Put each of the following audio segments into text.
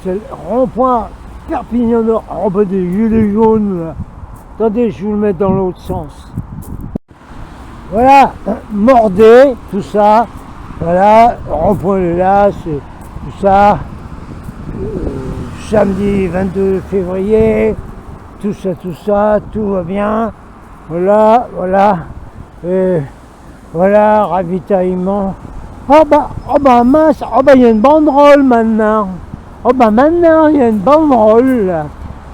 c'est le rond-point Perpignan Nord, rond-point des gilets jaunes, là. Attendez, je vais vous le mettre dans l'autre sens. Voilà, Mordet, tout ça, voilà, rond-point de là, c'est tout ça, samedi 22 février, tout ça, tout va bien, voilà, et voilà, ravitaillement. Oh bah mince, il y a une banderole maintenant. Oh bah maintenant il y a une banderole là.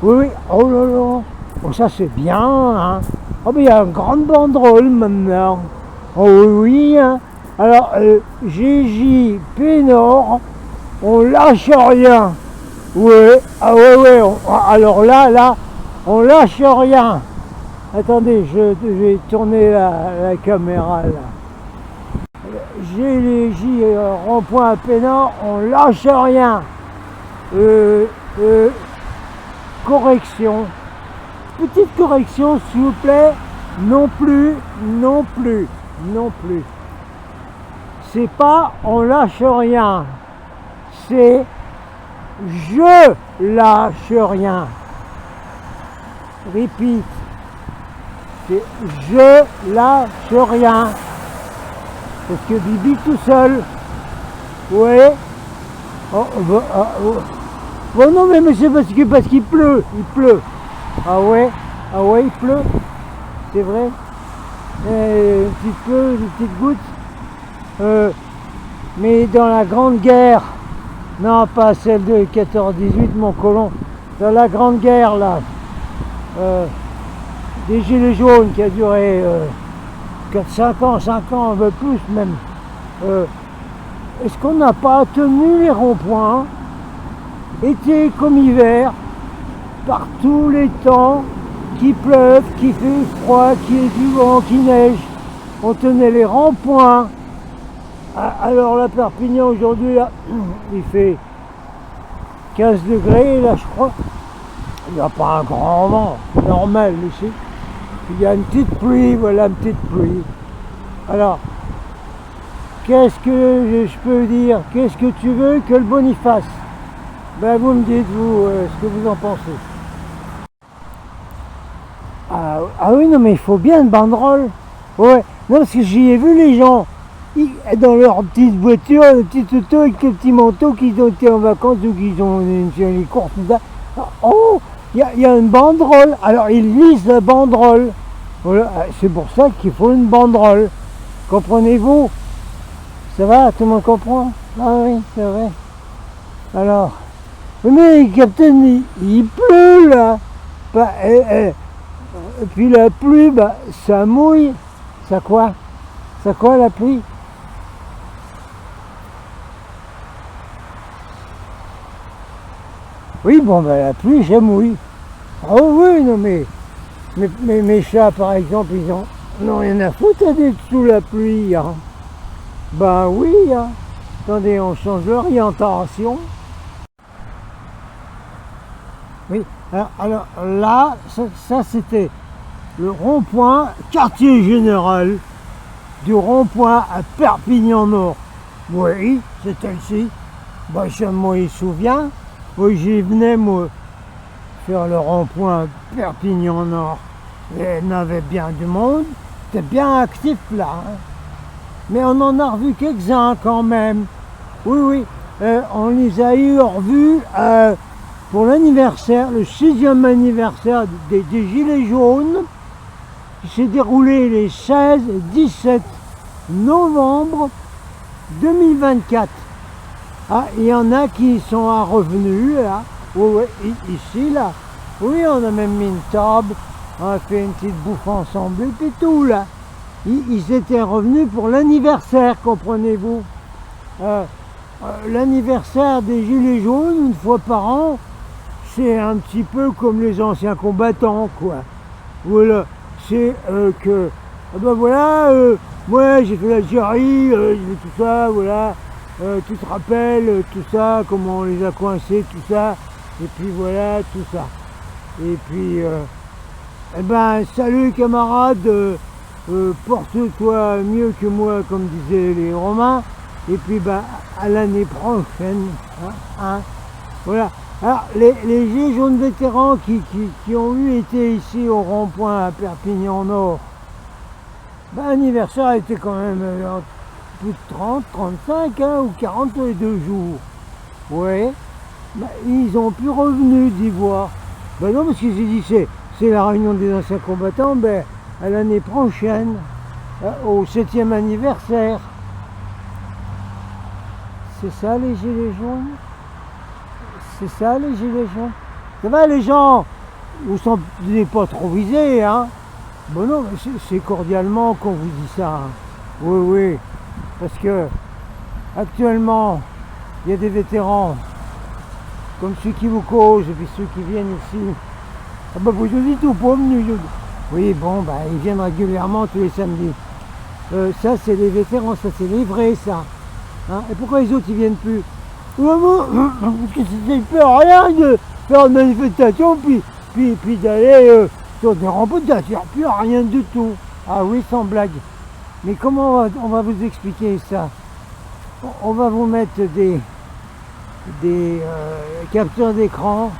Oui, oh là là. Oh ça c'est bien, hein. Oh bah il y a une grande banderole maintenant. Oh oui, hein. Alors GJ Pénor, on lâche rien. Ouais, ah ouais, alors là, on lâche rien. Attendez, je vais tourner la caméra là. GJ rond-point à Pénor, on lâche rien. Correction. Petite correction s'il vous plaît. Non plus. C'est pas on lâche rien. C'est je lâche rien. Repeat. C'est je lâche rien. Parce que Bibi tout seul. Ouais. Oh. Bon non mais c'est parce qu'il pleut. Ah ouais, il pleut. C'est vrai. Un petit peu, des petites gouttes. Mais dans la Grande Guerre, non pas celle de 14-18, mon colon, dans la Grande Guerre là, des Gilets jaunes qui a duré 4-5 ans, 5 ans, un peu plus même. Est-ce qu'on n'a pas tenu les ronds-points, été comme hiver, par tous les temps, qu'il pleuve, qu'il fait froid, qu'il y ait du vent, qu'il neige, on tenait les ronds-points. Alors là, Perpignan aujourd'hui, là, il fait 15 degrés, là je crois. Il n'y a pas un grand vent, normal ici. Il y a une petite pluie, voilà une petite pluie. Alors, qu'est-ce que je peux dire? Qu'est-ce que tu veux que le Boniface? Ben vous me dites, vous, ce que vous en pensez. Ah oui, non mais il faut bien une banderole. Ouais, non parce que j'y ai vu les gens, dans leur petite voiture, le petit auto avec le petit manteau, qu'ils ont été en vacances ou qu'ils ont les courses, tout ça. Oh, il y a une banderole. Alors ils lisent la banderole. Voilà, c'est pour ça qu'il faut une banderole. Comprenez-vous? Ça va, tout le monde comprend? Ah oui, c'est vrai. Alors, mais Captain, il pleut là. Et puis la pluie, ça mouille. Ça quoi la pluie? Oui, bon, la pluie, ça mouille. Oh oui, non mais mes chats, par exemple, ils n'ont rien à foutre d'être sous la pluie. Hein. Ben oui, hein. Attendez, on change l'orientation. Oui, alors là, ça c'était le rond-point quartier général du rond-point à Perpignan Nord. Oui, c'était ici. Ben, je m'en souviens. Oui, j'y venais, moi, faire le rond-point à Perpignan Nord. Et il y en avait bien du monde. C'était bien actif là. Hein. Mais on en a revu quelques-uns quand même. Oui, on les a eu revus pour l'anniversaire, le 6e anniversaire des Gilets jaunes, qui s'est déroulé les 16 et 17 novembre 2024. Ah, il y en a qui sont à revenus, là. Oui, ici, là. Oui, on a même mis une table, on a fait une petite bouffe ensemble, et puis tout, là. Ils étaient revenus pour l'anniversaire, comprenez-vous. L'anniversaire des Gilets jaunes, une fois par an, c'est un petit peu comme les anciens combattants, quoi. Voilà, c'est que, ben voilà, moi j'ai fait l'Algérie, j'ai fait tout ça, voilà, tu te rappelles, tout ça, comment on les a coincés, tout ça, et puis voilà, tout ça. Et puis, eh ben, salut camarade, porte-toi mieux que moi, comme disaient les Romains, et puis ben, à l'année prochaine, hein. Voilà. Alors, les gilets jaunes vétérans qui ont été ici au rond-point à Perpignan Nord, ben, l'anniversaire a été quand même plus de 30, 35 hein, ou 42 jours. Ouais. Ben, ils ont pu revenir d'y voir. Ben non, parce qu'ils s'est dit c'est la réunion des anciens combattants, ben, à l'année prochaine, au 7e anniversaire. C'est ça les gilets jaunes? C'est ça les gilets jaunes? Ça va les gens? Vous n'êtes pas trop visés, hein? Bon non, c'est cordialement qu'on vous dit ça. Hein. Oui, oui. Parce que actuellement, il y a des vétérans comme ceux qui vous causent et puis ceux qui viennent ici. Ah bah vous dites ou pas venus? Oui, bon, bah ils viennent régulièrement tous les samedis. Ça c'est les vétérans, ça c'est les vrais ça. Hein? Et pourquoi les autres ils viennent plus? Parce que ça ne fait rien de faire une manifestation puis d'aller sur des rempots, ça ne sert plus à rien du tout. Ah oui, sans blague. Mais comment on va vous expliquer ça? On va vous mettre des capteurs d'écran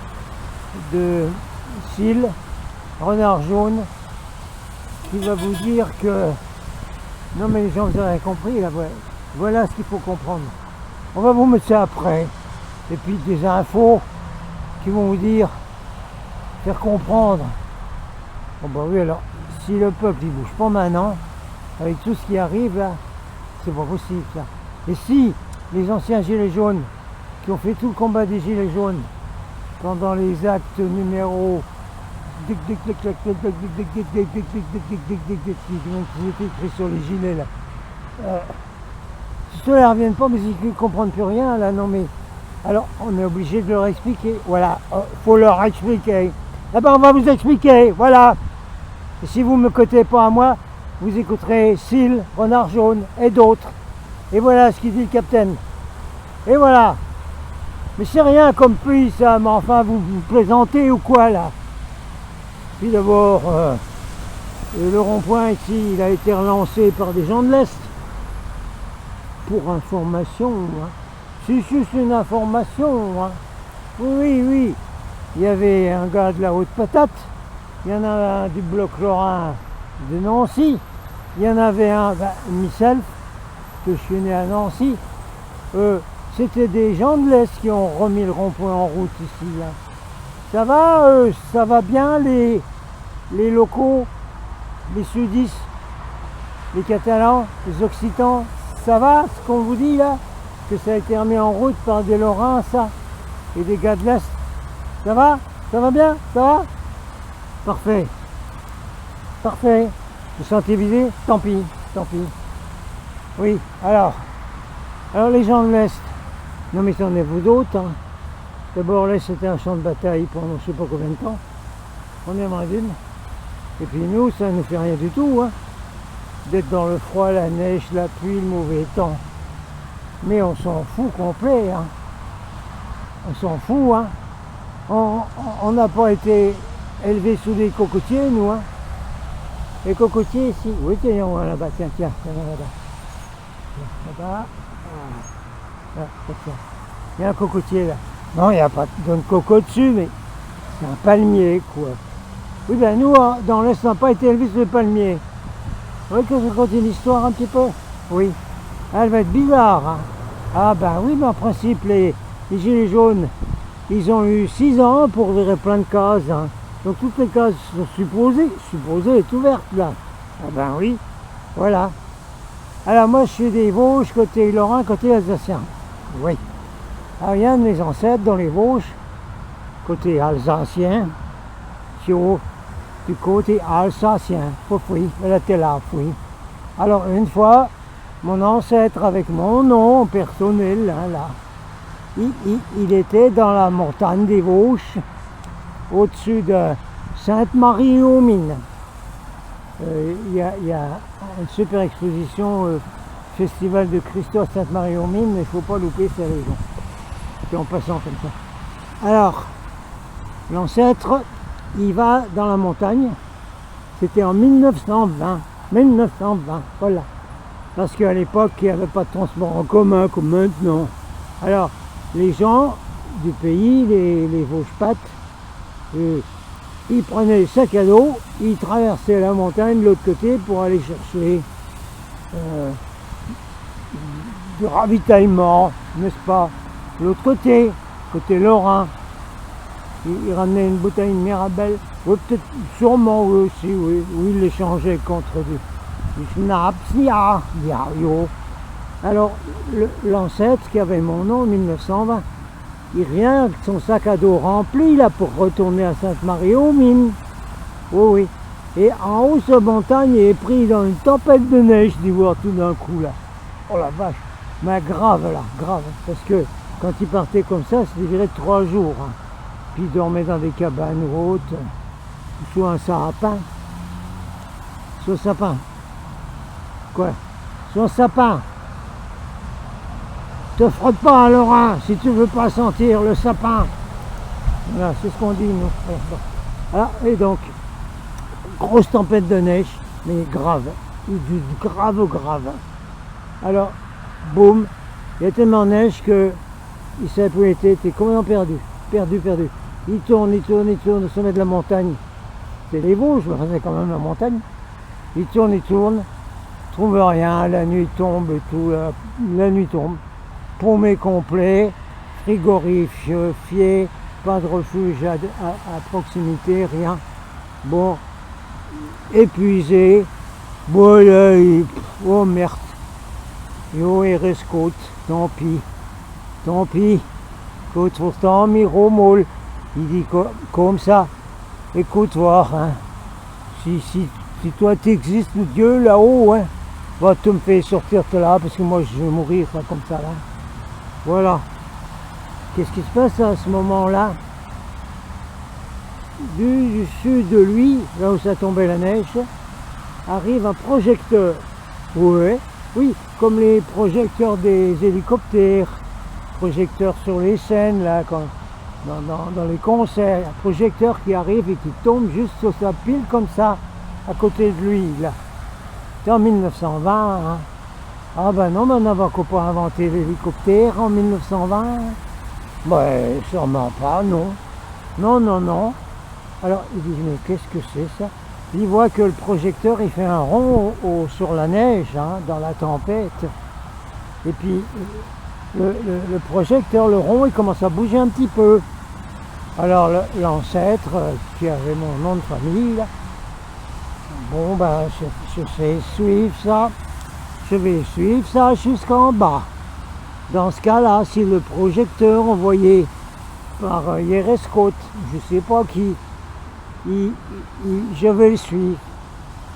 de cils, renard jaune, qui va vous dire que non mais les gens vous avez compris là, voilà ce qu'il faut comprendre. On va vous mettre ça après et puis des infos qui vont vous dire, faire comprendre. Bon bah oui, alors si le peuple il bouge pas maintenant avec tout ce qui arrive là, c'est pas possible ça. Et si les anciens gilets jaunes qui ont fait tout le combat des gilets jaunes pendant les actes numéro qui étaient écrits sur les gilets là. Ceux-là ne reviennent pas, mais ils ne comprennent plus rien là, non mais. Alors on est obligé de leur expliquer. Voilà, faut leur expliquer. Eh ben on va vous expliquer, voilà. Et si vous ne me cotez pas à moi, vous écouterez Syl, Renard Jaune et d'autres. Et voilà ce qu'il dit le capitaine. Et voilà. Mais c'est rien comme pays ça, mais enfin vous plaisantez ou quoi là? Puis d'abord, le rond-point ici, il a été relancé par des gens de l'Est. Pour information, hein. C'est juste une information. Hein. Oui, oui. Il y avait un gars de la Haute-Patate, il y en a un du bloc lorrain de Nancy, il y en avait un, myself, que je suis né à Nancy. C'était des gens de l'Est qui ont remis le rond-point en route ici. Hein. Ça va bien les locaux, les sudistes, les catalans, les occitans, ça va ce qu'on vous dit là? Que ça a été remis en route par des lorrains ça? Et des gars de l'Est? Ça va? Ça va bien? Ça va? Parfait. Parfait. Vous sentez visé? Tant pis, tant pis. Oui, alors les gens de l'Est, non mais c'en est vous d'autres. Hein. D'abord l'Est c'était un champ de bataille pendant je sais pas combien de temps. Premièrement d'une. Et puis nous, ça ne nous fait rien du tout. Hein. D'être dans le froid, la neige, la pluie, le mauvais temps. Mais on s'en fout complet. Hein. On s'en fout. Hein. On n'a pas été élevés sous des cocotiers, nous. Hein. Les cocotiers ici. Oui, tiens, là-bas, tiens, là-bas. Là-bas. Il y a un cocotier là. Non, il n'y a pas de coco dessus, mais c'est un palmier, quoi. Oui, ben nous, dans l'Est, on n'a pas été élevés sur les palmiers. Oui, que je continue l'histoire un petit peu. Oui. Elle va être bizarre. Hein. Ah ben oui, mais en principe, les gilets jaunes, ils ont eu 6 ans pour virer plein de cases. Hein. Donc toutes les cases sont supposées être ouvertes là. Ah ben oui, voilà. Alors moi je suis des Vosges, côté Lorrain, côté Alsacien. Oui. Alors il y a un de mes ancêtres dans les Vosges, côté alsacien, du côté alsacien. Oui, elle était là, oui. Alors une fois, mon ancêtre avec mon nom personnel, là, il était dans la montagne des Vosges, au-dessus de Sainte-Marie-aux-Mines. Il y a une super exposition, Festival de Christo à Sainte-Marie-aux-Mines, mais il ne faut pas louper ces raisons. Puis en passant comme ça. Alors, l'ancêtre, il va dans la montagne, c'était en 1920, voilà. Parce qu'à l'époque, il n'y avait pas de transport en commun comme maintenant. Alors, les gens du pays, les Vosges-Pattes. Et ils prenaient le sac à dos, ils traversaient la montagne de l'autre côté pour aller chercher du ravitaillement, n'est-ce pas? L'autre côté lorrain. Ils ramenaient une bouteille de Mirabelle, oui, peut-être, sûrement eux aussi, oui, où ils l'échangeaient contre du schnapps, ja, yo. Alors, l'ancêtre qui avait mon nom en 1920, il revient avec son sac à dos rempli là pour retourner à Sainte-Marie-aux-Mines. Oui, oui. Et en haut de cette montagne, il est pris dans une tempête de neige, d'y voir tout d'un coup là. Oh la vache, mais grave là, grave. Parce que quand il partait comme ça, c'était duré 3 jours. Hein. Puis il dormait dans des cabanes hautes, sous un sapin. Sous un sapin. Quoi? Sous un sapin. Te frotte pas à l'orin si tu veux pas sentir le sapin. Voilà, c'est ce qu'on dit nous. Voilà, et donc, grosse tempête de neige, mais grave, du grave. Alors, boum, il y a tellement de neige que il savait plus où il était complètement perdu. Il tourne au sommet de la montagne. C'est les Vosges, c'est quand même la montagne. Il tourne, trouve rien, la nuit tombe et tout, la nuit tombe. Paumé complet, frigorifié, pas de refuge à proximité, rien. Bon, épuisé, bon, là, oh merde, yo, il rescoute, tant pis, écoute, pourtant, Miromol, il dit comme ça, écoute voir, hein, si toi t'existes, Dieu là-haut, hein, va te me faire sortir de là, parce que moi je vais mourir là, comme ça, là. Voilà. Qu'est-ce qui se passe à ce moment-là? Du sud de lui, là où ça tombait la neige, arrive un projecteur. Oui, comme les projecteurs des hélicoptères, projecteurs sur les scènes, là, dans les concerts, un projecteur qui arrive et qui tombe juste sur sa pile comme ça, à côté de lui, là. C'était en 1920, hein. Ah ben non, mais on n'avait encore pas inventé l'hélicoptère en 1920. Ben, sûrement pas, non. Non. Alors, il dit, mais qu'est-ce que c'est ça? Il voit que le projecteur, il fait un rond sur la neige, hein, dans la tempête. Et puis, le projecteur, le rond, il commence à bouger un petit peu. Alors, l'ancêtre, qui avait mon nom de famille, là, bon, ben, je sais suivre ça. Je vais suivre ça jusqu'en bas. Dans ce cas-là, si le projecteur envoyé par Yerescote, je ne sais pas qui, je vais le suivre.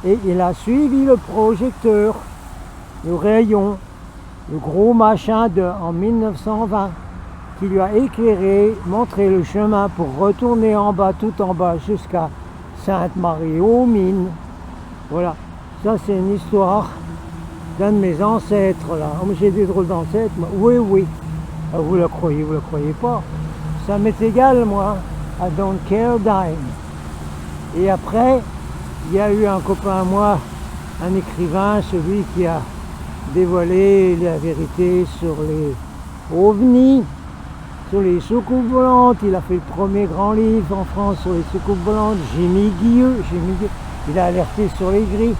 Et il a suivi le projecteur, le rayon, le gros machin en 1920, qui lui a éclairé, montré le chemin pour retourner en bas, tout en bas, jusqu'à Sainte-Marie-aux-Mines. Voilà, ça c'est une histoire d'un de mes ancêtres là. Oh, j'ai des drôles d'ancêtres, moi. Oui. Ah, vous le croyez pas. Ça m'est égal, moi. I don't care dime. Et après, il y a eu un copain à moi, un écrivain, celui qui a dévoilé la vérité sur les ovnis, sur les soucoupes volantes. Il a fait le premier grand livre en France sur les soucoupes volantes. Jimmy Guilleux. Il a alerté sur les grilles,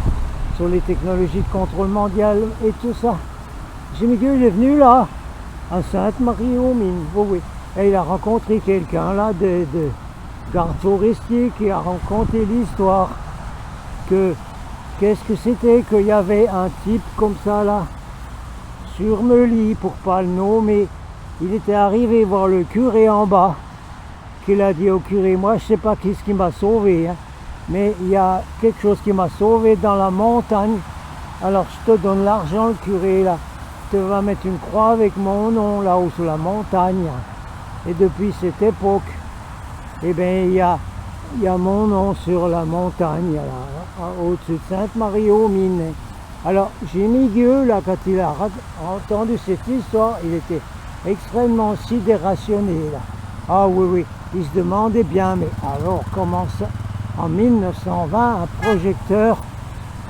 sur les technologies de contrôle mondial et tout ça. Jimmy Guilleux, il est venu là, à Sainte-Marie-aux-Mines. Oui. Et il a rencontré quelqu'un là, de garde forestier, qui a raconté l'histoire qu'est-ce que c'était, qu'il y avait un type comme ça là, sur Meuly, pour pas le nommer. Il était arrivé voir le curé en bas, qu'il a dit au curé, moi je sais pas qu'est-ce qui m'a sauvé, hein, mais il y a quelque chose qui m'a sauvé dans la montagne, alors je te donne l'argent, le curé là, tu vas mettre une croix avec mon nom là-haut sur la montagne. Et depuis cette époque, eh bien il y a mon nom sur la montagne, là, au-dessus de Sainte-Marie-aux-Mines. Alors Jimmy Guilleux, là, quand il a entendu cette histoire, il était extrêmement sidérationné, là. Ah oui, il se demandait bien, mais alors comment ça, en 1920, un projecteur,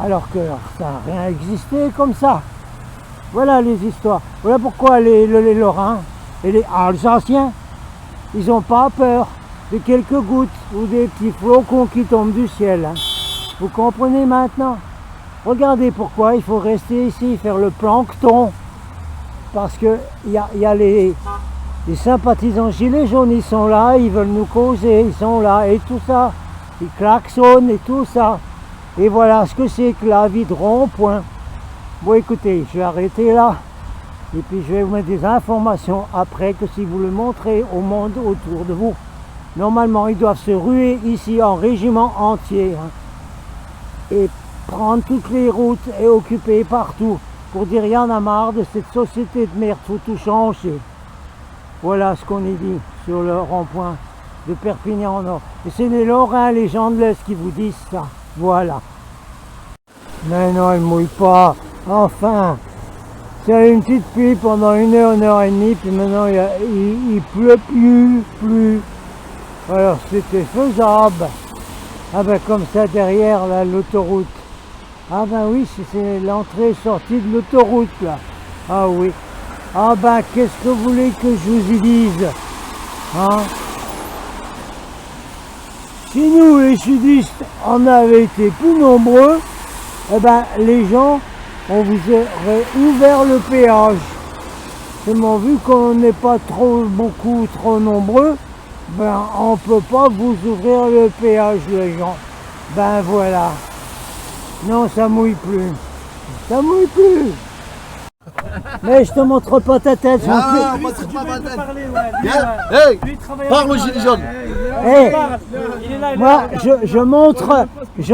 alors que ça n'a rien existé comme ça. Voilà les histoires. Voilà pourquoi les Lorrains et les Alsaciens, ils n'ont pas peur de quelques gouttes ou des petits flocons qui tombent du ciel. Hein. Vous comprenez maintenant? Regardez pourquoi il faut rester ici, faire le plancton. Parce que y a les sympathisants gilets jaunes, ils sont là, ils veulent nous causer, ils sont là, et tout ça. Ils klaxonnent et tout ça. Et voilà ce que c'est que la vie de rond-point. Bon écoutez, je vais arrêter là. Et puis je vais vous mettre des informations après que si vous le montrez au monde autour de vous. Normalement, ils doivent se ruer ici en régiment entier. Hein, et prendre toutes les routes et occuper partout. Pour dire, il y en a marre de cette société de merde, faut tout changer. Voilà ce qu'on y dit sur le rond-point de Perpignan Nord. Et c'est les Lorrains, les gens de l'Est qui vous disent ça. Voilà. Mais non, il ne mouille pas. Enfin, c'est une petite pluie pendant une heure et demie, puis maintenant il pleut plus. Alors c'était faisable. Ah ben comme ça derrière là, l'autoroute. Ah ben oui, c'est l'entrée et sortie de l'autoroute là. Ah oui. Ah ben qu'est-ce que vous voulez que je vous y dise, hein? Si nous les sudistes en avaient été plus nombreux, eh ben les gens, on vous aurait ouvert le péage. Seulement vu qu'on n'est pas trop nombreux, ben on peut pas vous ouvrir le péage les gens. Ben voilà. Non, ça mouille plus. Ça mouille plus. Mais je te montre pas ta tête. Ah, moi c'est pas ma tête. Hey, parle aux gilets jaunes. Hey, moi je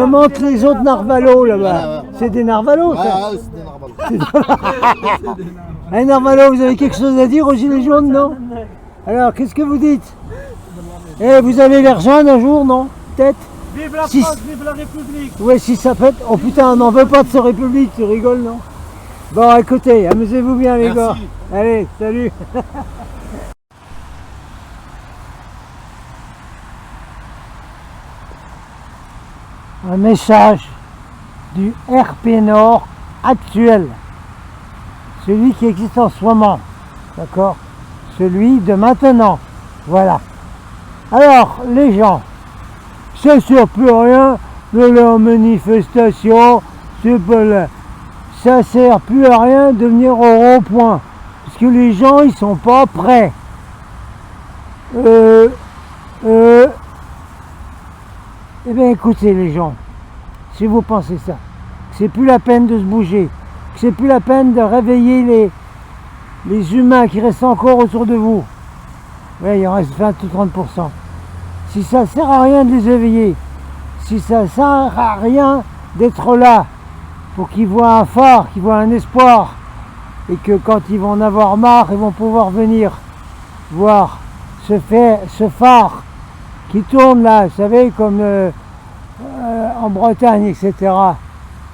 montre les autres narvalos là-bas. C'est des narvalos ça. Ah, c'est des narvalos. Un narvalo, vous avez quelque chose à dire aux gilets jaunes, non? Alors, qu'est-ce que vous dites? Eh, vous allez les rejoindre un jour, non? Peut-être? Vive la France, vive la République! Ouais, si ça peut être... Oh putain, on n'en veut pas de cette République, tu rigoles, non? Bon, écoutez, amusez-vous bien, les gars. Allez, salut! Un message du RP Nord actuel. Celui qui existe en ce moment. D'accord? Celui de maintenant. Voilà. Alors, les gens, ça ne sert plus à rien de leur manifestation, ça sert plus à rien de venir au rond-point, parce que les gens, ils sont pas prêts. Eh bien, écoutez les gens, si vous pensez ça, que c'est plus la peine de se bouger, que c'est plus la peine de réveiller les humains qui restent encore autour de vous, ouais, il en reste 20 ou 30%. Si ça ne sert à rien de les éveiller, si ça ne sert à rien d'être là pour qu'ils voient un phare, qu'ils voient un espoir, et que quand ils vont en avoir marre, ils vont pouvoir venir voir ce phare qui tourne là, vous savez, comme en Bretagne, etc.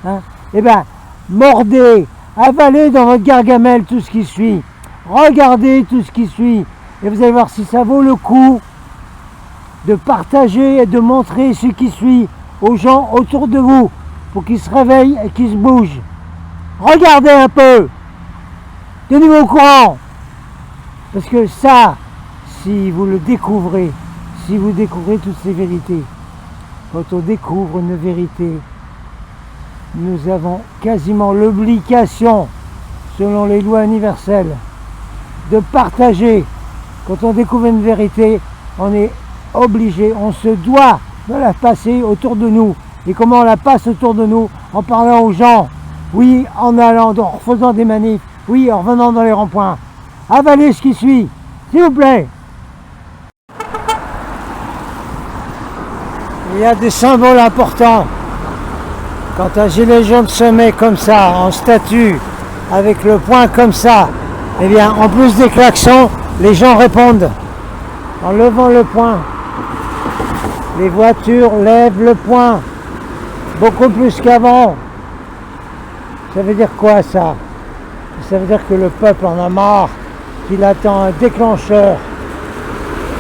Hein? Eh bien, mordez, avalez dans votre gargamelle tout ce qui suit, regardez tout ce qui suit, et vous allez voir si ça vaut le coup de partager et de montrer ce qui suit aux gens autour de vous pour qu'ils se réveillent et qu'ils se bougent. Regardez un peu, tenez-vous au courant, parce que ça, si vous le découvrez, si vous découvrez toutes ces vérités, quand on découvre une vérité, nous avons quasiment l'obligation, selon les lois universelles, de partager. Quand on découvre une vérité, on est obligé, on se doit de la passer autour de nous. Et comment on la passe autour de nous? En parlant aux gens, oui, en allant, en faisant des manifs, oui, en revenant dans les ronds-points. Avalez ce qui suit, s'il vous plaît. Il y a des symboles importants. Quand un gilet jaune se met comme ça, en statue, avec le poing comme ça, eh bien, en plus des klaxons, les gens répondent en levant le poing. Les voitures lèvent le poing, beaucoup plus qu'avant. Ça veut dire quoi ça? Ça veut dire que le peuple en a marre, qu'il attend un déclencheur,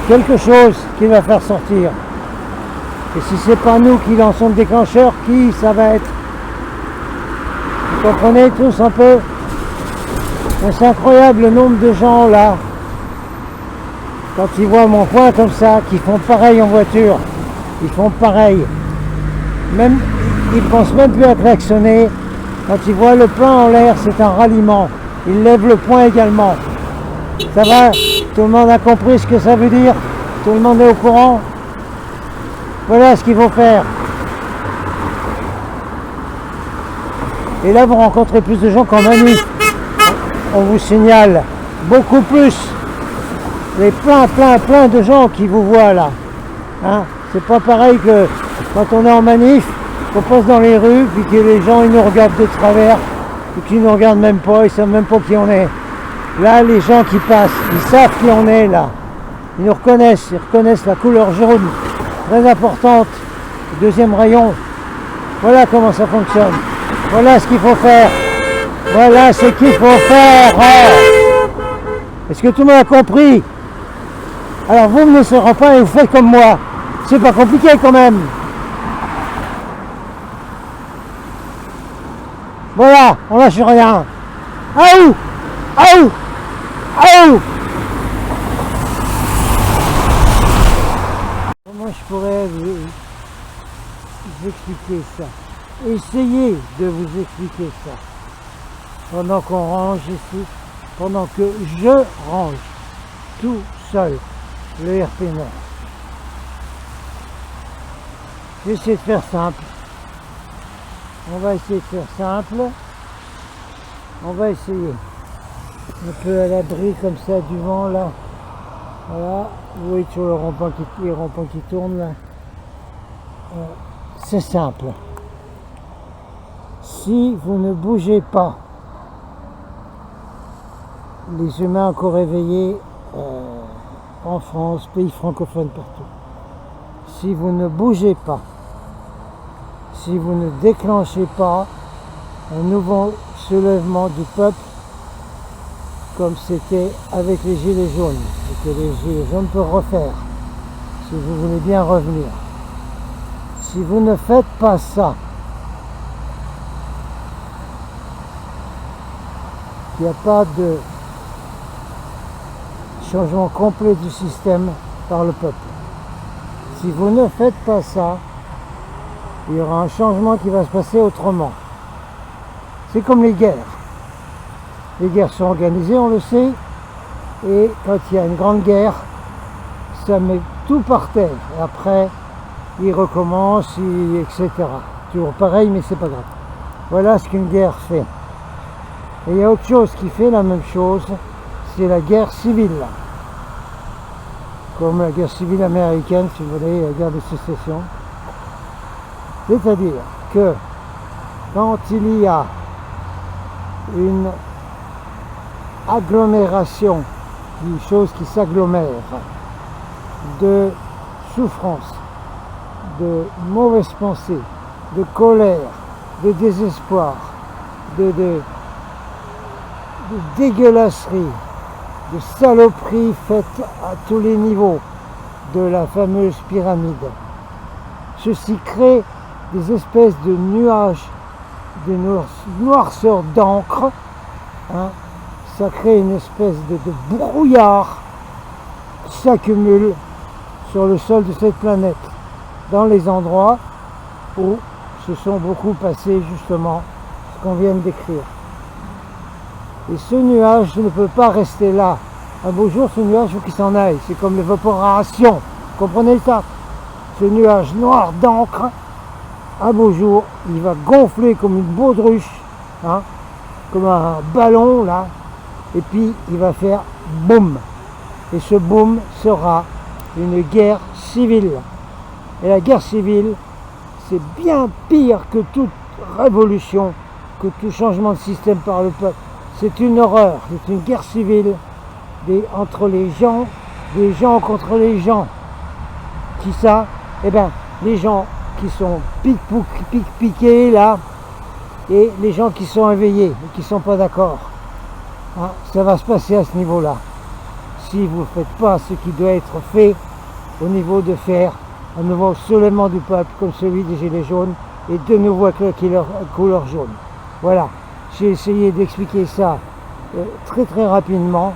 quelque chose qui va faire sortir. Et si c'est pas nous qui lançons le déclencheur, qui ça va être? Vous comprenez tous un peu? C'est incroyable le nombre de gens là quand ils voient mon point comme ça, qu'ils font pareil en voiture, ils font pareil. Même, ils ne pensent même plus à klaxonner. Quand ils voient le point en l'air, c'est un ralliement. Ils lèvent le point également. Ça va? Tout le monde a compris ce que ça veut dire? Tout le monde est au courant? Voilà ce qu'il faut faire. Et là, vous rencontrez plus de gens qu'en manif. On vous signale beaucoup plus. Les plein de gens qui vous voient là. Hein? C'est pas pareil que quand on est en manif, qu'on passe dans les rues, puis que les gens ils nous regardent de travers, et qu'ils nous regardent même pas, ils savent même pas qui on est. Là, les gens qui passent, ils savent qui on est là. Ils nous reconnaissent, ils reconnaissent la couleur jaune, très importante. Le deuxième rayon. Voilà comment ça fonctionne. Voilà ce qu'il faut faire. Voilà ce qu'il faut faire. Oh, est-ce que tout le monde a compris? Alors vous ne serez pas et vous faites comme moi. C'est pas compliqué quand même. Voilà, on lâche rien. Aou! Aou! Aou! Comment je pourrais vous expliquer ça? Essayez de vous expliquer ça. Pendant qu'on range ici, pendant que je range tout seul le RP Nord. J'essaie de faire simple. On va essayer de faire simple. On va essayer. Un peu à l'abri comme ça du vent là. Voilà. Vous voyez sur le rond-point qui tourne là. C'est simple. Si vous ne bougez pas, les humains encore réveillés en France, pays francophones partout, si vous ne bougez pas, si vous ne déclenchez pas un nouveau soulèvement du peuple, comme c'était avec les Gilets jaunes, et que les Gilets jaunes peuvent refaire, si vous voulez bien revenir. Si vous ne faites pas ça, il n'y a pas de changement complet du système par le peuple. Si vous ne faites pas ça, il y aura un changement qui va se passer autrement. C'est comme les guerres. Les guerres sont organisées, on le sait, et quand il y a une grande guerre, ça met tout par terre. Et après, ils recommencent, etc. Toujours pareil, mais c'est pas grave. Voilà ce qu'une guerre fait. Et il y a autre chose qui fait la même chose, c'est la guerre civile. Comme la guerre civile américaine, si vous voulez, la guerre de sécession. C'est-à-dire que quand il y a une agglomération, une chose qui s'agglomère, de souffrance, de mauvaises pensées, de colère, de désespoir, de dégueulasserie, de saloperies faites à tous les niveaux de la fameuse pyramide. Ceci crée des espèces de nuages, de noirceur d'encre, hein. Ça crée une espèce de brouillard qui s'accumule sur le sol de cette planète, dans les endroits où se sont beaucoup passés justement ce qu'on vient de décrire. Et ce nuage ne peut pas rester là. Un beau jour, ce nuage, il faut qu'il s'en aille. C'est comme l'évaporation. Vous comprenez ça? Ce nuage noir d'encre, un beau jour, il va gonfler comme une baudruche, hein, comme un ballon, là, et puis il va faire boum. Et ce boum sera une guerre civile. Et la guerre civile, c'est bien pire que toute révolution, que tout changement de système par le peuple. C'est une horreur, c'est une guerre civile entre les gens, des gens contre les gens. Qui ça? Eh bien, les gens qui sont piqués là, et les gens qui sont éveillés, et qui ne sont pas d'accord. Hein, ça va se passer à ce niveau-là. Si vous ne faites pas ce qui doit être fait au niveau de faire un nouveau soulèvement du peuple comme celui des Gilets jaunes et de nouveau avec la couleur jaune. Voilà, j'ai essayé d'expliquer ça très rapidement.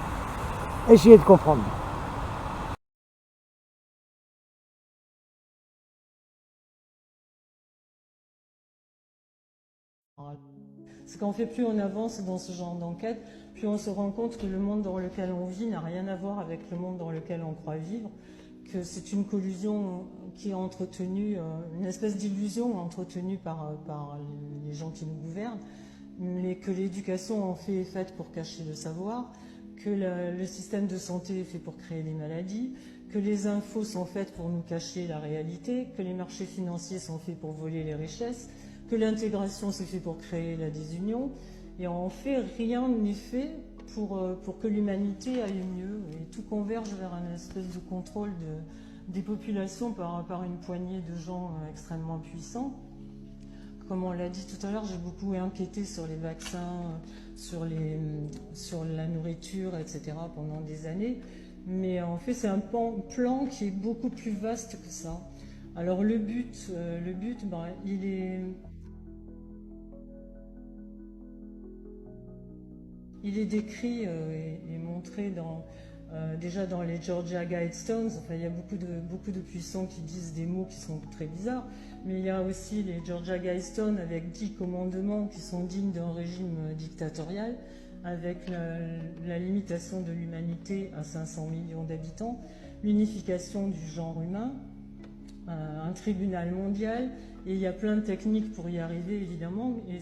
Essayez de comprendre. C'est qu'en fait, plus on avance dans ce genre d'enquête, plus on se rend compte que le monde dans lequel on vit n'a rien à voir avec le monde dans lequel on croit vivre, que c'est une collusion qui est entretenue, une espèce d'illusion entretenue par les gens qui nous gouvernent, mais que l'éducation en fait est faite pour cacher le savoir, que le système de santé est fait pour créer des maladies, que les infos sont faites pour nous cacher la réalité, que les marchés financiers sont faits pour voler les richesses, que l'intégration c'est fait pour créer la désunion, et en fait rien n'est fait pour que l'humanité aille mieux, et tout converge vers un espèce de contrôle des populations par une poignée de gens extrêmement puissants. Comme on l'a dit tout à l'heure, j'ai beaucoup enquêté sur les vaccins, sur la nourriture, etc. pendant des années, mais en fait c'est un plan qui est beaucoup plus vaste que ça. Alors le but il est décrit et montré déjà dans les Georgia Guidestones. Enfin, il y a beaucoup de puissants qui disent des mots qui sont très bizarres, mais il y a aussi les Georgia Guidestones avec 10 commandements qui sont dignes d'un régime dictatorial, avec la limitation de l'humanité à 500 millions d'habitants, l'unification du genre humain, un tribunal mondial, et il y a plein de techniques pour y arriver évidemment, et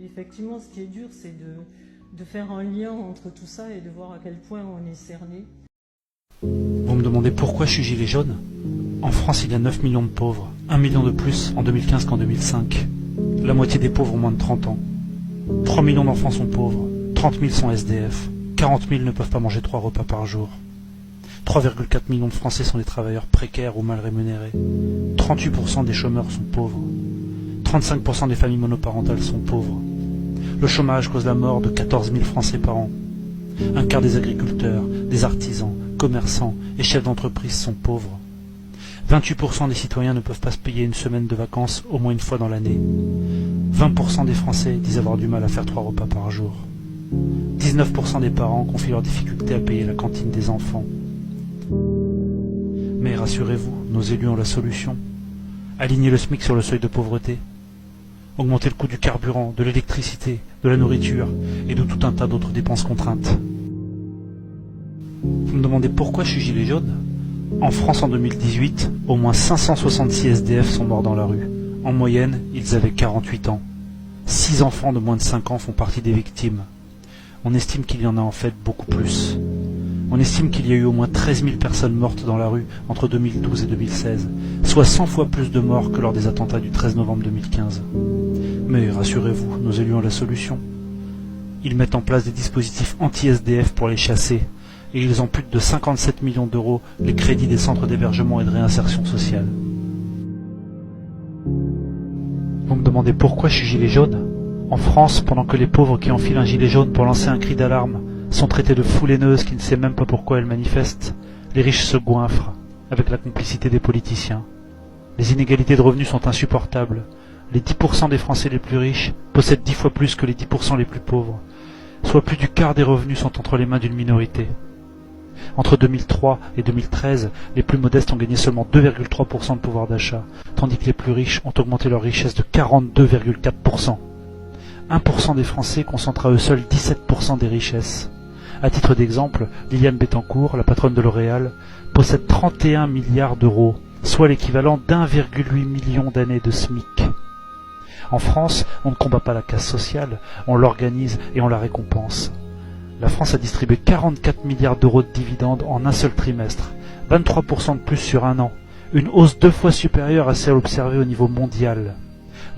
effectivement ce qui est dur c'est de faire un lien entre tout ça et de voir à quel point on est cerné. Vous me demandez pourquoi je suis gilet jaune ? En France, il y a 9 millions de pauvres, 1 million de plus en 2015 qu'en 2005. La moitié des pauvres ont moins de 30 ans. 3 millions d'enfants sont pauvres, 30 000 sont SDF, 40 000 ne peuvent pas manger 3 repas par jour. 3,4 millions de Français sont des travailleurs précaires ou mal rémunérés. 38% des chômeurs sont pauvres. 35% des familles monoparentales sont pauvres. Le chômage cause la mort de 14 000 Français par an. Un quart des agriculteurs, des artisans, commerçants et chefs d'entreprise sont pauvres. 28% des citoyens ne peuvent pas se payer une semaine de vacances au moins une fois dans l'année. 20% des Français disent avoir du mal à faire 3 repas par jour. 19% des parents confient leurs difficultés à payer la cantine des enfants. Mais rassurez-vous, nos élus ont la solution. Aligner le SMIC sur le seuil de pauvreté. Augmenter le coût du carburant, de l'électricité, de la nourriture et de tout un tas d'autres dépenses contraintes. Vous me demandez pourquoi je suis gilet jaune ? En France en 2018, au moins 566 SDF sont morts dans la rue. En moyenne, ils avaient 48 ans. 6 enfants de moins de 5 ans font partie des victimes. On estime qu'il y en a en fait beaucoup plus. On estime qu'il y a eu au moins 13 000 personnes mortes dans la rue entre 2012 et 2016, soit 100 fois plus de morts que lors des attentats du 13 novembre 2015. Mais rassurez-vous, nos élus ont la solution. Ils mettent en place des dispositifs anti-SDF pour les chasser, et ils amputent de 57 millions d'euros les crédits des centres d'hébergement et de réinsertion sociale. Vous me demandez pourquoi je suis gilet jaune ? En France, pendant que les pauvres qui enfilent un gilet jaune pour lancer un cri d'alarme sont traités de foules haineuses qui ne savent même pas pourquoi elles manifestent, les riches se goinfrent, avec la complicité des politiciens. Les inégalités de revenus sont insupportables. Les 10% des Français les plus riches possèdent 10 fois plus que les 10% les plus pauvres, soit plus du quart des revenus sont entre les mains d'une minorité. Entre 2003 et 2013, les plus modestes ont gagné seulement 2,3% de pouvoir d'achat, tandis que les plus riches ont augmenté leur richesse de 42,4%. 1% des Français concentrent à eux seuls 17% des richesses. À titre d'exemple, Liliane Bettencourt, la patronne de L'Oréal, possède 31 milliards d'euros, soit l'équivalent d'1,8 million d'années de SMIC. En France, on ne combat pas la casse sociale, on l'organise et on la récompense. La France a distribué 44 milliards d'euros de dividendes en un seul trimestre, 23% de plus sur un an, une hausse 2 fois supérieure à celle observée au niveau mondial.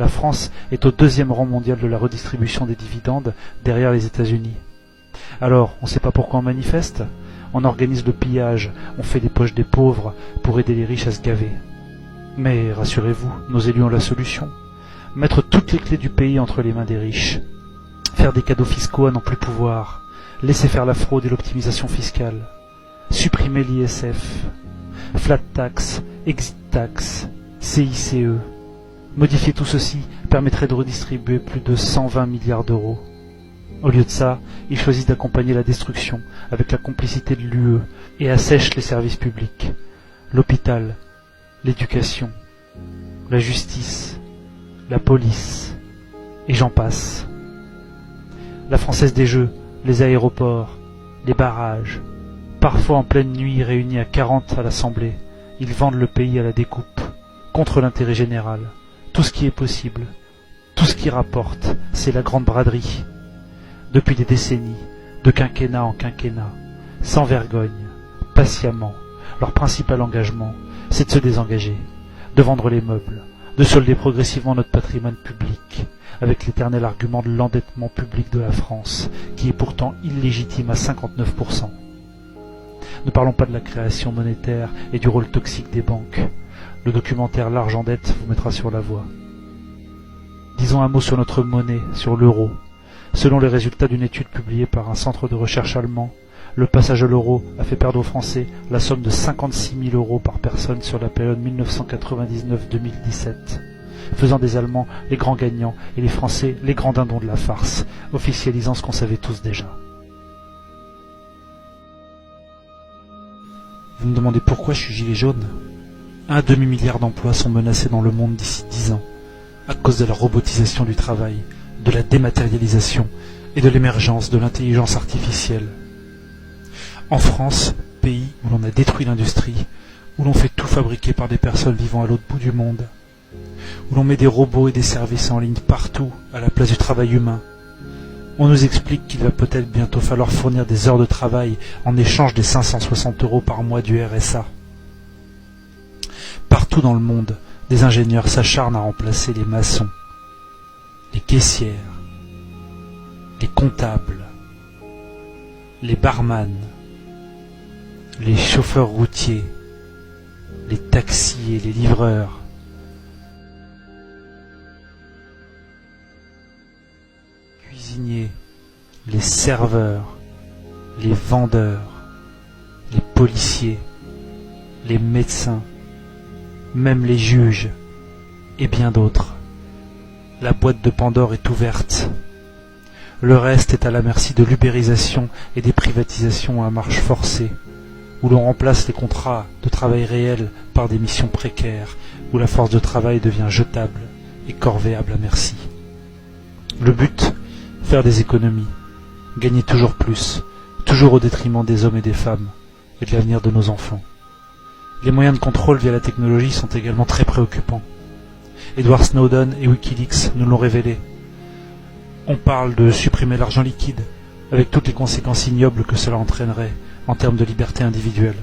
La France est au 2e rang mondial de la redistribution des dividendes, derrière les États-Unis. Alors, on ne sait pas pourquoi on manifeste ? On organise le pillage, on fait des poches des pauvres pour aider les riches à se gaver. Mais rassurez-vous, nos élus ont la solution. Mettre toutes les clés du pays entre les mains des riches. Faire des cadeaux fiscaux à n'en plus pouvoir. Laisser faire la fraude et l'optimisation fiscale. Supprimer l'ISF. Flat tax, exit tax, CICE. Modifier tout ceci permettrait de redistribuer plus de 120 milliards d'euros. Au lieu de ça, ils choisissent d'accompagner la destruction avec la complicité de l'UE et assèchent les services publics, l'hôpital, l'éducation, la justice, la police, Et j'en passe. La Française des Jeux, les aéroports, les barrages, parfois en pleine nuit réunis à 40 à l'Assemblée, ils vendent le pays à la découpe, contre l'intérêt général. Tout ce qui est possible, tout ce qui rapporte, c'est la grande braderie. Depuis des décennies, de quinquennat en quinquennat, sans vergogne, patiemment, leur principal engagement, c'est de se désengager, de vendre les meubles, de solder progressivement notre patrimoine public, avec l'éternel argument de l'endettement public de la France, qui est pourtant illégitime à 59%. Ne parlons pas de la création monétaire et du rôle toxique des banques. Le documentaire L'argent dette vous mettra sur la voie. Disons un mot sur notre monnaie, sur l'euro. Selon les résultats d'une étude publiée par un centre de recherche allemand, le passage à l'euro a fait perdre aux Français la somme de 56 000 euros par personne sur la période 1999-2017, faisant des Allemands les grands gagnants et les Français les grands dindons de la farce, officialisant ce qu'on savait tous déjà. Vous me demandez pourquoi je suis gilet jaune ? Un demi-milliard d'emplois sont menacés dans le monde d'ici 10 ans, à cause de la robotisation du travail, de la dématérialisation et de l'émergence de l'intelligence artificielle. En France, pays où l'on a détruit l'industrie, où l'on fait tout fabriquer par des personnes vivant à l'autre bout du monde, où l'on met des robots et des services en ligne partout à la place du travail humain, on nous explique qu'il va peut-être bientôt falloir fournir des heures de travail en échange des 560 euros par mois du RSA. Partout dans le monde, des ingénieurs s'acharnent à remplacer les maçons, les caissières, les comptables, les barman, les chauffeurs routiers, les taxis et les livreurs, cuisiniers, les serveurs, les vendeurs, les policiers, les médecins, même les juges et bien d'autres. La boîte de Pandore est ouverte. Le reste est à la merci de l'ubérisation et des privatisations à marche forcée, où l'on remplace les contrats de travail réels par des missions précaires, où la force de travail devient jetable et corvéable à merci. Le but, faire des économies, gagner toujours plus, toujours au détriment des hommes et des femmes, et de l'avenir de nos enfants. Les moyens de contrôle via la technologie sont également très préoccupants. Edward Snowden et Wikileaks nous l'ont révélé. On parle de supprimer l'argent liquide, avec toutes les conséquences ignobles que cela entraînerait en termes de liberté individuelle,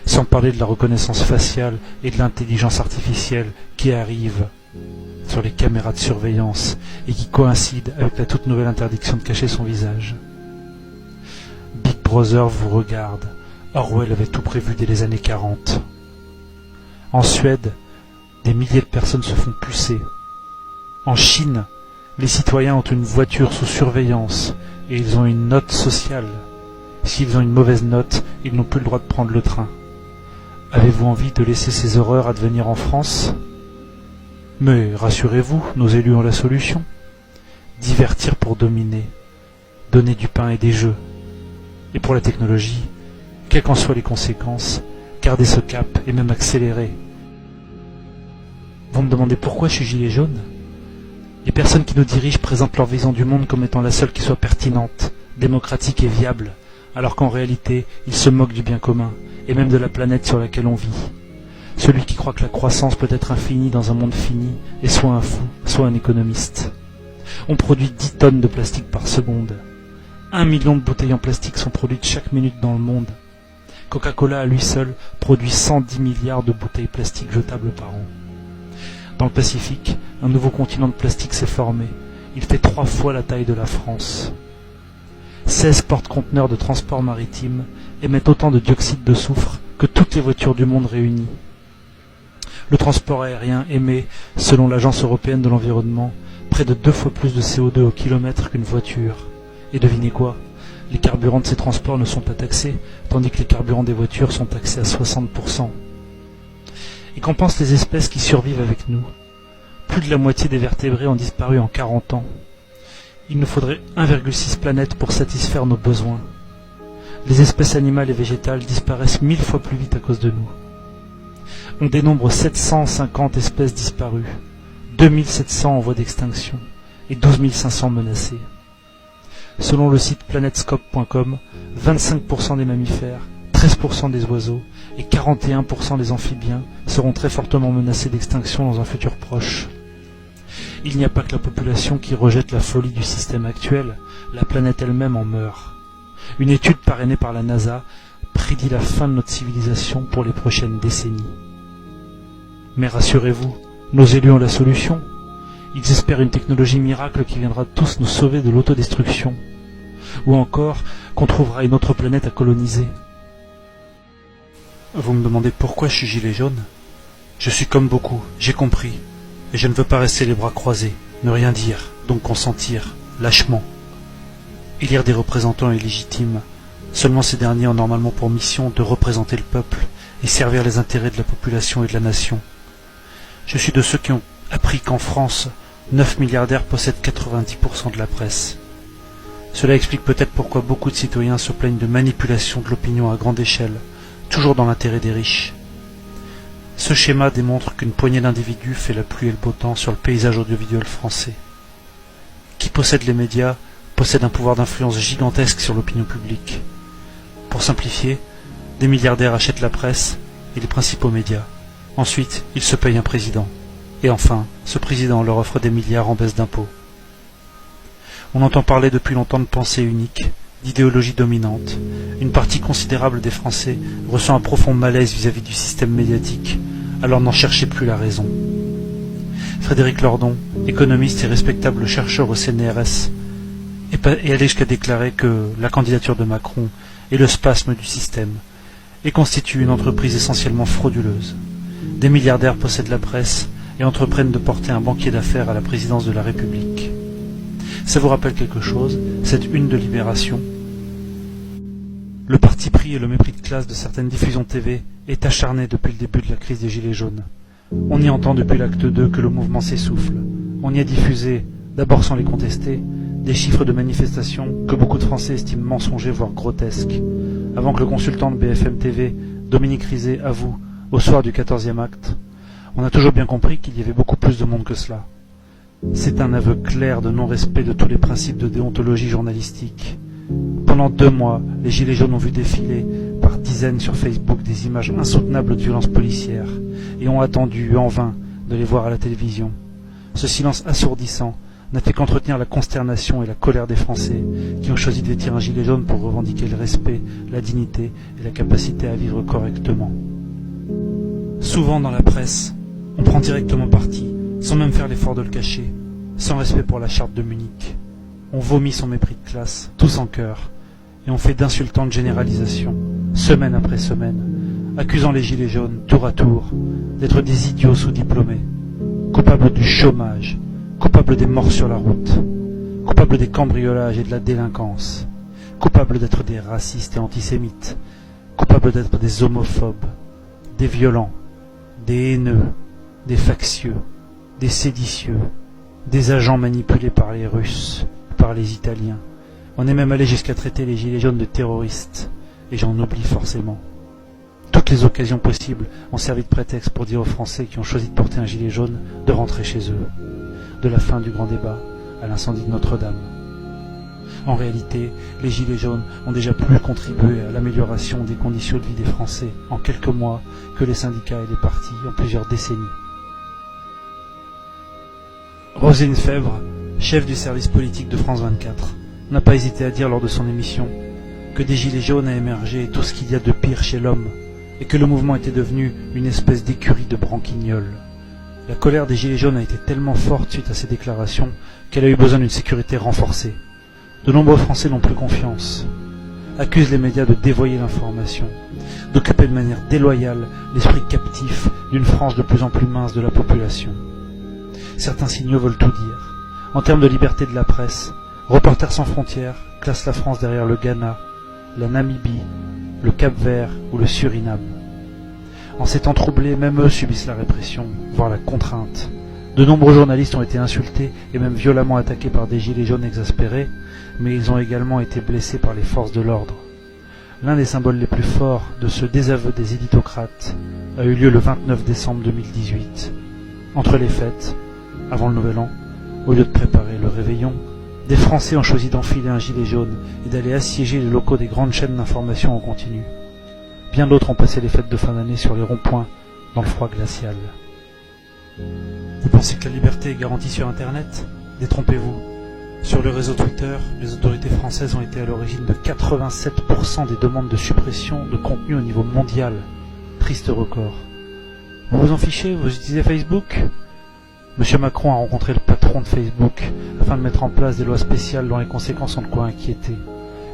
sans parler de la reconnaissance faciale et de l'intelligence artificielle qui arrive sur les caméras de surveillance et qui coïncide avec la toute nouvelle interdiction de cacher son visage. Big Brother vous regarde. Orwell avait tout prévu dès les années 40. En Suède, des milliers de personnes se font pucer. En Chine, les citoyens ont une voiture sous surveillance et ils ont une note sociale. S'ils ont une mauvaise note, ils n'ont plus le droit de prendre le train. Avez-vous envie de laisser ces horreurs advenir en France ? Mais rassurez-vous, nos élus ont la solution. Divertir pour dominer, donner du pain et des jeux. Et pour la technologie, quelles qu'en soient les conséquences, garder ce cap et même accélérer. Vous me demandez pourquoi je suis gilet jaune ? Les personnes qui nous dirigent présentent leur vision du monde comme étant la seule qui soit pertinente, démocratique et viable, alors qu'en réalité, ils se moquent du bien commun, et même de la planète sur laquelle on vit. Celui qui croit que la croissance peut être infinie dans un monde fini est soit un fou, soit un économiste. On produit 10 tonnes de plastique par seconde. 1 million de bouteilles en plastique sont produites chaque minute dans le monde. Coca-Cola à lui seul produit 110 milliards de bouteilles plastiques jetables par an. Dans le Pacifique, un nouveau continent de plastique s'est formé. Il fait 3 fois la taille de la France. 16 porte-conteneurs de transport maritime émettent autant de dioxyde de soufre que toutes les voitures du monde réunies. Le transport aérien émet, selon l'Agence européenne de l'environnement, près de 2 fois plus de CO2 au kilomètre qu'une voiture. Et devinez quoi ? Les carburants de ces transports ne sont pas taxés, tandis que les carburants des voitures sont taxés à 60%. Et qu'en pensent les espèces qui survivent avec nous ? Plus de la moitié des vertébrés ont disparu en 40 ans. Il nous faudrait 1,6 planètes pour satisfaire nos besoins. Les espèces animales et végétales disparaissent 1000 fois plus vite à cause de nous. On dénombre 750 espèces disparues, 2700 en voie d'extinction, et 12 500 menacés. Selon le site planetscope.com, 25% des mammifères, 13% des oiseaux et 41% des amphibiens seront très fortement menacés d'extinction dans un futur proche. Il n'y a pas que la population qui rejette la folie du système actuel, la planète elle-même en meurt. Une étude parrainée par la NASA prédit la fin de notre civilisation pour les prochaines décennies. Mais rassurez-vous, nos élus ont la solution. Ils espèrent une technologie miracle qui viendra tous nous sauver de l'autodestruction. Ou encore qu'on trouvera une autre planète à coloniser. Vous me demandez pourquoi je suis gilet jaune? Je suis comme beaucoup, j'ai compris. Et je ne veux pas rester les bras croisés, ne rien dire, donc consentir, lâchement. Élire des représentants est légitime. Seulement ces derniers ont normalement pour mission de représenter le peuple et servir les intérêts de la population et de la nation. Je suis de ceux qui ont appris qu'en France, 9 milliardaires possèdent 90% de la presse. Cela explique peut-être pourquoi beaucoup de citoyens se plaignent de manipulation de l'opinion à grande échelle, toujours dans l'intérêt des riches. Ce schéma démontre qu'une poignée d'individus fait la pluie et le beau temps sur le paysage audiovisuel français. Qui possède les médias possède un pouvoir d'influence gigantesque sur l'opinion publique. Pour simplifier, des milliardaires achètent la presse et les principaux médias. Ensuite, ils se payent un président. Et enfin, ce président leur offre des milliards en baisse d'impôts. On entend parler depuis longtemps de pensée unique, d'idéologie dominante. Une partie considérable des Français ressent un profond malaise vis-à-vis du système médiatique, alors n'en cherchez plus la raison. Frédéric Lordon, économiste et respectable chercheur au CNRS, est allé jusqu'à déclarer que la candidature de Macron est le spasme du système et constitue une entreprise essentiellement frauduleuse. Des milliardaires possèdent la presse et entreprennent de porter un banquier d'affaires à la présidence de la République. Ça vous rappelle quelque chose, cette une de Libération? Le parti pris et le mépris de classe de certaines diffusions TV est acharné depuis le début de la crise des Gilets jaunes. On y entend depuis l'acte 2 que le mouvement s'essouffle. On y a diffusé, d'abord sans les contester, des chiffres de manifestations que beaucoup de Français estiment mensongers voire grotesques, avant que le consultant de BFM TV, Dominique Rizet, avoue, au soir du 14e acte, on a toujours bien compris qu'il y avait beaucoup plus de monde que cela. C'est un aveu clair de non-respect de tous les principes de déontologie journalistique. Pendant 2 mois, les Gilets jaunes ont vu défiler par dizaines sur Facebook des images insoutenables de violences policières et ont attendu en vain de les voir à la télévision. Ce silence assourdissant n'a fait qu'entretenir la consternation et la colère des Français qui ont choisi de vêtir un gilet jaune pour revendiquer le respect, la dignité et la capacité à vivre correctement. Souvent dans la presse, on prend directement parti, sans même faire l'effort de le cacher, sans respect pour la charte de Munich. On vomit son mépris de classe, tous en chœur, et on fait d'insultantes généralisations, semaine après semaine, accusant les gilets jaunes, tour à tour, d'être des idiots sous-diplômés, coupables du chômage, coupables des morts sur la route, coupables des cambriolages et de la délinquance, coupables d'être des racistes et antisémites, coupables d'être des homophobes, des violents, des haineux, des factieux, des séditieux, des agents manipulés par les Russes, par les Italiens. On est même allé jusqu'à traiter les gilets jaunes de terroristes, et j'en oublie forcément. Toutes les occasions possibles ont servi de prétexte pour dire aux Français qui ont choisi de porter un gilet jaune de rentrer chez eux, de la fin du grand débat à l'incendie de Notre-Dame. En réalité, les gilets jaunes ont déjà plus contribué à l'amélioration des conditions de vie des Français en quelques mois que les syndicats et les partis en plusieurs décennies. Roselyne Febvre, chef du service politique de France 24, n'a pas hésité à dire lors de son émission que des gilets jaunes a émergé tout ce qu'il y a de pire chez l'homme et que le mouvement était devenu une espèce d'écurie de branquignoles. La colère des gilets jaunes a été tellement forte suite à ces déclarations qu'elle a eu besoin d'une sécurité renforcée. De nombreux Français n'ont plus confiance, accusent les médias de dévoyer l'information, d'occuper de manière déloyale l'esprit captif d'une frange de plus en plus mince de la population. Certains signaux veulent tout dire. En termes de liberté de la presse, Reporters sans frontières classe la France derrière le Ghana, la Namibie, le Cap-Vert ou le Suriname. En ces temps troublés, même eux subissent la répression, voire la contrainte. De nombreux journalistes ont été insultés et même violemment attaqués par des gilets jaunes exaspérés, mais ils ont également été blessés par les forces de l'ordre. L'un des symboles les plus forts de ce désaveu des éditocrates a eu lieu le 29 décembre 2018. Entre les fêtes, avant le Nouvel An, Au lieu de préparer le réveillon, des Français ont choisi d'enfiler un gilet jaune et d'aller assiéger les locaux des grandes chaînes d'information en continu. Bien d'autres ont passé les fêtes de fin d'année sur les ronds-points, dans le froid glacial. Vous pensez que la liberté est garantie sur Internet? Détrompez-vous. Sur le réseau Twitter, les autorités françaises ont été à l'origine de 87% des demandes de suppression de contenu au niveau mondial. Triste record. Vous vous en fichez? Vous utilisez Facebook? Monsieur Macron a rencontré le patron de Facebook afin de mettre en place des lois spéciales dont les conséquences ont de quoi inquiéter.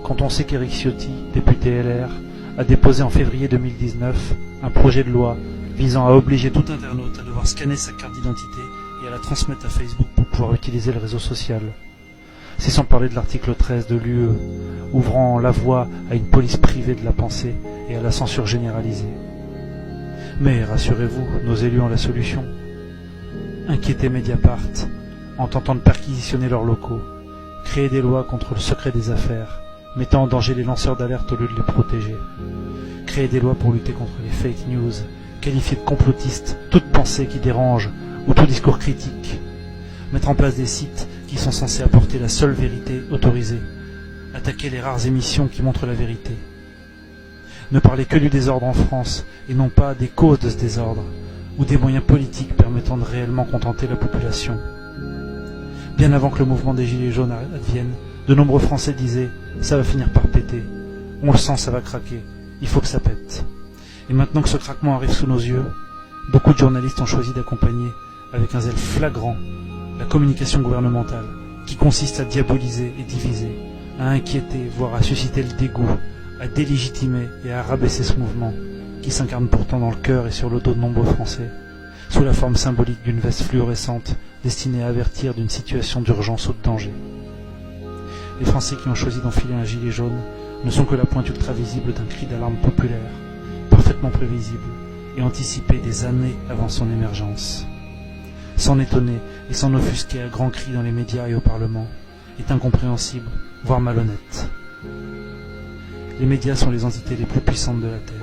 Quand on sait qu'Éric Ciotti, député LR, a déposé en février 2019 un projet de loi visant à obliger tout internaute à devoir scanner sa carte d'identité et à la transmettre à Facebook pour pouvoir utiliser le réseau social. C'est sans parler de l'article 13 de l'UE, ouvrant la voie à une police privée de la pensée et à la censure généralisée. Mais rassurez-vous, nos élus ont la solution. Inquiéter Mediapart en tentant de perquisitionner leurs locaux, créer des lois contre le secret des affaires, mettant en danger les lanceurs d'alerte au lieu de les protéger, créer des lois pour lutter contre les fake news, qualifier de complotistes toute pensée qui dérange ou tout discours critique, mettre en place des sites qui sont censés apporter la seule vérité autorisée, attaquer les rares émissions qui montrent la vérité, ne parler que du désordre en France et non pas des causes de ce désordre, ou des moyens politiques permettant de réellement contenter la population. Bien avant que le mouvement des Gilets jaunes advienne, de nombreux Français disaient « ça va finir par péter, on le sent, ça va craquer, il faut que ça pète ». Et maintenant que ce craquement arrive sous nos yeux, beaucoup de journalistes ont choisi d'accompagner, avec un zèle flagrant, la communication gouvernementale, qui consiste à diaboliser et diviser, à inquiéter, voire à susciter le dégoût, à délégitimer et à rabaisser ce mouvement, qui s'incarne pourtant dans le cœur et sur le dos de nombreux Français, sous la forme symbolique d'une veste fluorescente destinée à avertir d'une situation d'urgence ou de danger. Les Français qui ont choisi d'enfiler un gilet jaune ne sont que la pointe ultra-visible d'un cri d'alarme populaire, parfaitement prévisible et anticipé des années avant son émergence. S'en étonner et s'en offusquer à grands cris dans les médias et au Parlement est incompréhensible, voire malhonnête. Les médias sont les entités les plus puissantes de la Terre.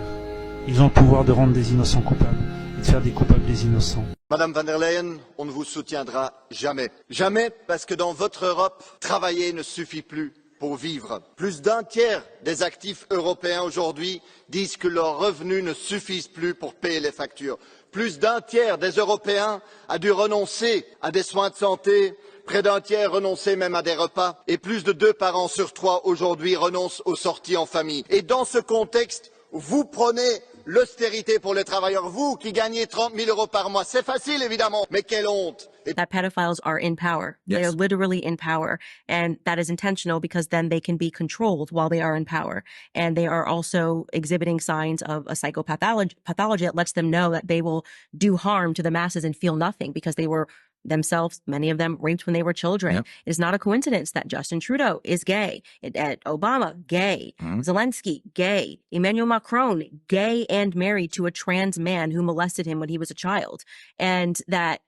Ils ont le pouvoir de rendre des innocents coupables et de faire des coupables des innocents. Madame van der Leyen, on ne vous soutiendra jamais. Jamais parce que dans votre Europe, travailler ne suffit plus pour vivre. Plus d'un tiers des actifs européens aujourd'hui disent que leurs revenus ne suffisent plus pour payer les factures. Plus d'un tiers des Européens a dû renoncer à des soins de santé, près d'un tiers renoncer même à des repas, et plus de 2 parents sur 3 aujourd'hui renoncent aux sorties en famille. Et dans ce contexte, vous prenez l'austérité pour les travailleurs, vous qui gagnez 30 000 euros par mois. C'est facile évidemment, mais quelle honte! That pedophiles are in power. Yes. They are literally in power. And that is intentional because then they can be controlled while they are in power. And they are also exhibiting signs of a psychopathology that lets them know that they will do harm to the masses and feel nothing because they were themselves, many of them, raped when they were children. Yep. It is not a coincidence that Justin Trudeau is gay. Obama, gay. Mm-hmm. Zelensky, gay. Emmanuel Macron, gay and married to a trans man who molested him when he was a child. And that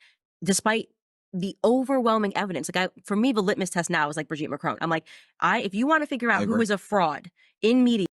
despite the overwhelming evidence, for me, the litmus test now is like Brigitte Macron. I'm like, if you want to figure out who is a fraud in media,